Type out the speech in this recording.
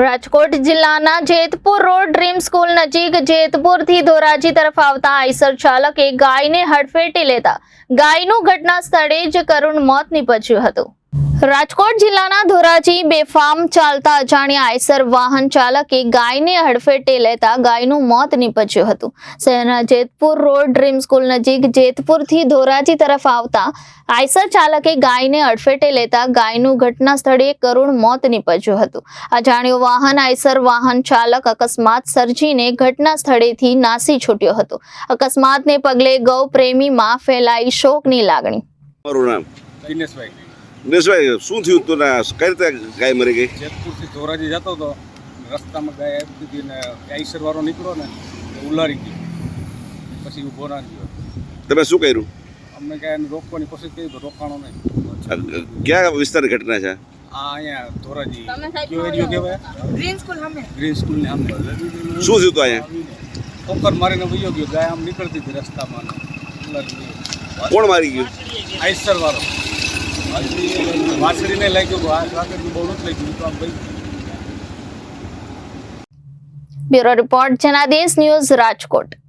રાજકોટ જિલ્લાના Jetpur road dream school નજીક જેતપુરથી ધોરાજી તરફ આવતા આઈસર ચાલકે ગાયને હડફેટે લેતા ગાયનું ઘટના સ્થળે જ કરુણ મોત નીપજ્યું હતું। રાજકોટ જિલ્લાના ધોરાજી બેફામ ચાલતા અજાણ્યા આઈસર વાહન ચાલકે ગાયને હડફેટે લેતા ગાયનું મોત નીપજ્યું હતું। શહેરના જેતપુર રોડ ડ્રીમ સ્કૂલ નજીક જેતપુરથી ધોરાજી તરફ આવતા આઈસર ચાલકે ગાયને હડફેટે લેતા ગાયનું ઘટના સ્થળે કરુણ મોત નીપજ્યું હતું। અજાણ્યો વાહન આઈસર વાહન ચાલક અકસ્માત સર્જીને ઘટના સ્થળેથી નાસી છૂટ્યો હતો। અકસ્માતને પગલે ગૌ પ્રેમીમાં ફેલાઈ શોકની લાગણી। દિનેશભાઈ શું થયું તું ને કઈ રીતે ગાય મરી ગઈ? જેતપુરથી ધોરાજી જતો હતો, રસ્તામાં ગાય આવી હતી ને આઈસર વાળો નીકળ્યો ને ઉલારી ગઈ, પછી ઊભો ના ગયો। તમે શું કર્યું? અમને કાંઈ રોકવાની કોશિશ કરી તો રોકાણો નહીં। ક્યાં વિસ્તારની ઘટના છે? આ અહીંયા ધોરાજી કયો એરિયો કહેવાય? ગ્રીન સ્કૂલની સામે। શું થયું તું અહીંયા? ઠોકર મારીને વયો ગયો, ગાય આમ નીકળતી હતી રસ્તામાં ને ઉલારી ગઈ। કોણ મારી ગયું? આઈસર વાળો વાછડીને લાગ્યું, વાછડી બહુ નથી લાગ્યું તો આમ ભાઈ। Bureau report Janadesh news Rajkot.